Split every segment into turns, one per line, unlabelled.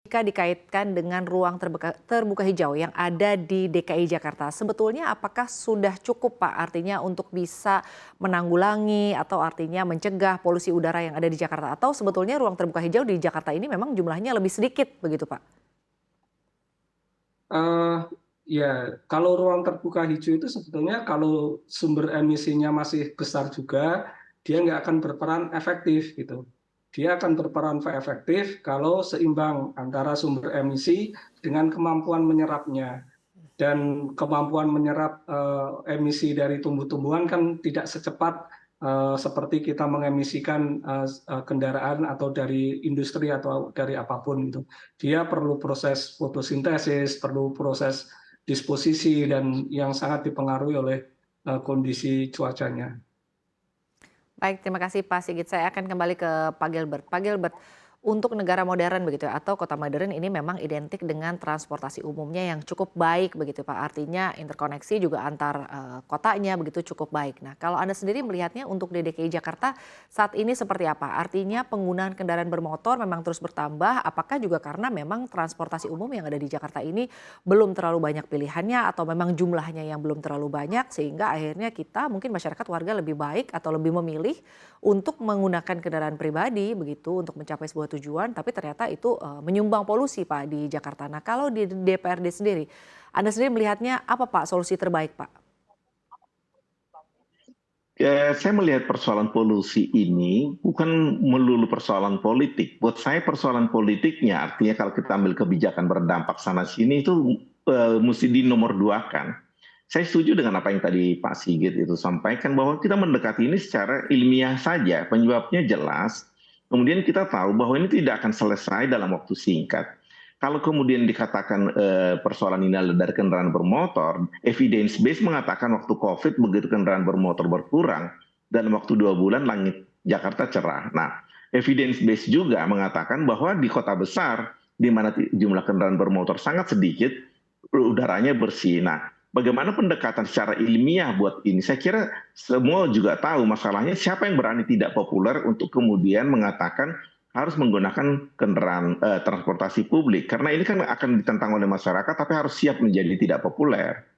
Jika dikaitkan dengan ruang terbuka hijau yang ada di DKI Jakarta, sebetulnya apakah sudah cukup Pak artinya untuk bisa menanggulangi atau artinya mencegah polusi udara yang ada di Jakarta? Atau sebetulnya ruang terbuka hijau di Jakarta ini memang jumlahnya lebih sedikit begitu Pak?
Eh, ya, kalau ruang terbuka hijau itu sebetulnya kalau sumber emisinya masih besar juga, dia nggak akan berperan efektif gitu. Dia akan berperan efektif kalau seimbang antara sumber emisi dengan kemampuan menyerapnya. Dan kemampuan menyerap emisi dari tumbuh-tumbuhan kan tidak secepat seperti kita mengemisikan kendaraan atau dari industri atau dari apapun itu. Dia perlu proses fotosintesis, perlu proses disposisi dan yang sangat dipengaruhi oleh kondisi cuacanya.
Baik, terima kasih Pak Sigit. Saya akan kembali ke Pak Gilbert. Pak Gilbert, untuk negara modern begitu ya, atau kota modern ini memang identik dengan transportasi umumnya yang cukup baik begitu Pak. Artinya interkoneksi juga antar kotanya begitu cukup baik. Nah, kalau Anda sendiri melihatnya untuk di DKI Jakarta saat ini seperti apa? Artinya penggunaan kendaraan bermotor memang terus bertambah. Apakah juga karena memang transportasi umum yang ada di Jakarta ini belum terlalu banyak pilihannya atau memang jumlahnya yang belum terlalu banyak sehingga akhirnya kita mungkin masyarakat warga lebih baik atau lebih memilih untuk menggunakan kendaraan pribadi begitu untuk mencapai sebuah tujuan tapi ternyata itu menyumbang polusi Pak di Jakarta. Nah, kalau di DPRD sendiri, Anda sendiri melihatnya apa Pak solusi terbaik Pak?
Saya melihat persoalan polusi ini bukan melulu persoalan politik. Buat saya persoalan politiknya artinya kalau kita ambil kebijakan berdampak sana sini itu mesti dinomor dua kan. Saya setuju dengan apa yang tadi Pak Sigit itu sampaikan bahwa kita mendekati ini secara ilmiah saja, penyebabnya jelas. Kemudian kita tahu bahwa ini tidak akan selesai dalam waktu singkat. Kalau kemudian dikatakan persoalan ini adalah dari kendaraan bermotor, evidence base mengatakan waktu COVID begitu kendaraan bermotor berkurang, dalam waktu 2 bulan langit Jakarta cerah. Nah, evidence base juga mengatakan bahwa di kota besar, di mana jumlah kendaraan bermotor sangat sedikit, udaranya bersih. Nah, bagaimana pendekatan secara ilmiah buat ini? Saya kira semua juga tahu masalahnya siapa yang berani tidak populer untuk kemudian mengatakan harus menggunakan kendaraan transportasi publik. Karena ini kan akan ditentang oleh masyarakat, tapi harus siap menjadi tidak populer.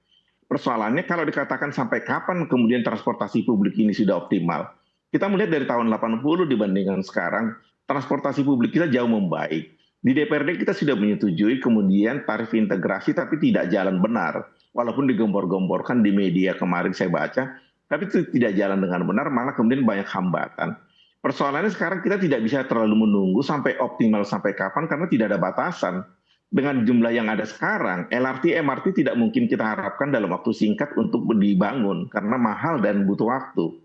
Persoalannya kalau dikatakan sampai kapan kemudian transportasi publik ini sudah optimal. Kita melihat dari tahun 80 dibandingkan sekarang, transportasi publik kita jauh membaik. Di DPRD kita sudah menyetujui kemudian tarif integrasi tapi tidak jalan benar. Walaupun digembor-gemborkan di media kemarin saya baca, tapi itu tidak jalan dengan benar, malah kemudian banyak hambatan. Persoalannya sekarang kita tidak bisa terlalu menunggu sampai optimal sampai kapan karena tidak ada batasan. Dengan jumlah yang ada sekarang, LRT, MRT tidak mungkin kita harapkan dalam waktu singkat untuk dibangun karena mahal dan butuh waktu.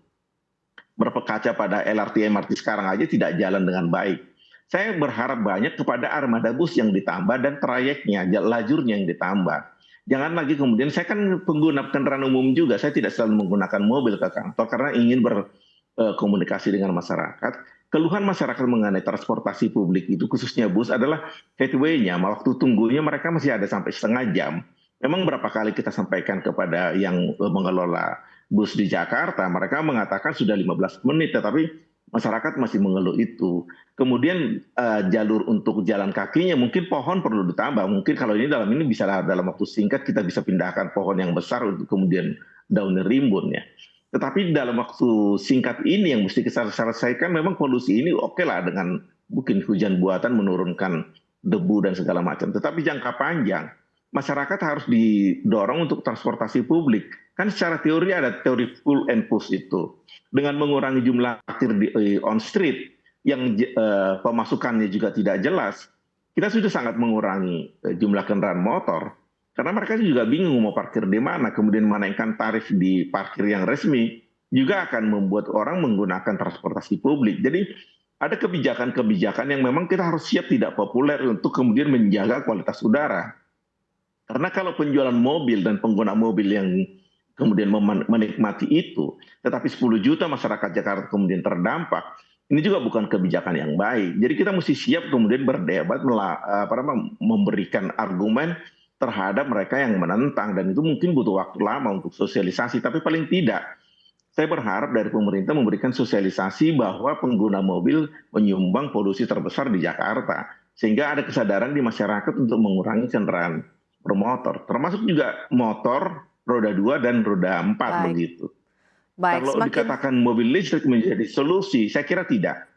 Berkaca pada LRT, MRT sekarang aja tidak jalan dengan baik. Saya berharap banyak kepada armada bus yang ditambah dan trayeknya, lajurnya yang ditambah. Jangan lagi kemudian, saya kan pengguna kendaraan umum juga, saya tidak selalu menggunakan mobil ke kantor karena ingin berkomunikasi dengan masyarakat. Keluhan masyarakat mengenai transportasi publik itu khususnya bus adalah headway-nya, waktu tunggunya mereka masih ada sampai setengah jam. Memang berapa kali kita sampaikan kepada yang mengelola bus di Jakarta, mereka mengatakan sudah 15 menit, tetapi masyarakat masih mengeluh itu. Kemudian jalur untuk jalan kakinya mungkin pohon perlu ditambah. Mungkin kalau ini bisa dalam waktu singkat kita bisa pindahkan pohon yang besar untuk kemudian daunnya rimbun ya. Tetapi dalam waktu singkat ini yang mesti kita selesaikan memang polusi ini oke lah dengan mungkin hujan buatan menurunkan debu dan segala macam. Tetapi jangka panjang masyarakat harus didorong untuk transportasi publik. Kan secara teori ada teori pull and push itu. Dengan mengurangi jumlah parkir di on street yang pemasukannya juga tidak jelas, kita sudah sangat mengurangi jumlah kendaraan motor. Karena mereka juga bingung mau parkir di mana, kemudian menaikkan tarif di parkir yang resmi, juga akan membuat orang menggunakan transportasi publik. Jadi ada kebijakan-kebijakan yang memang kita harus siap tidak populer untuk kemudian menjaga kualitas udara. Karena kalau penjualan mobil dan pengguna mobil yang kemudian menikmati itu, tetapi 10 juta masyarakat Jakarta kemudian terdampak, ini juga bukan kebijakan yang baik. Jadi kita mesti siap kemudian berdebat, memberikan argumen terhadap mereka yang menentang. Dan itu mungkin butuh waktu lama untuk sosialisasi, tapi paling tidak saya berharap dari pemerintah memberikan sosialisasi bahwa pengguna mobil menyumbang polusi terbesar di Jakarta. Sehingga ada kesadaran di masyarakat untuk mengurangi kendaraan bermotor. Termasuk juga motor roda 2 dan roda 4
Baik,
begitu.
baik.
Kalau
Semakin
dikatakan mobil listrik menjadi solusi, saya kira tidak.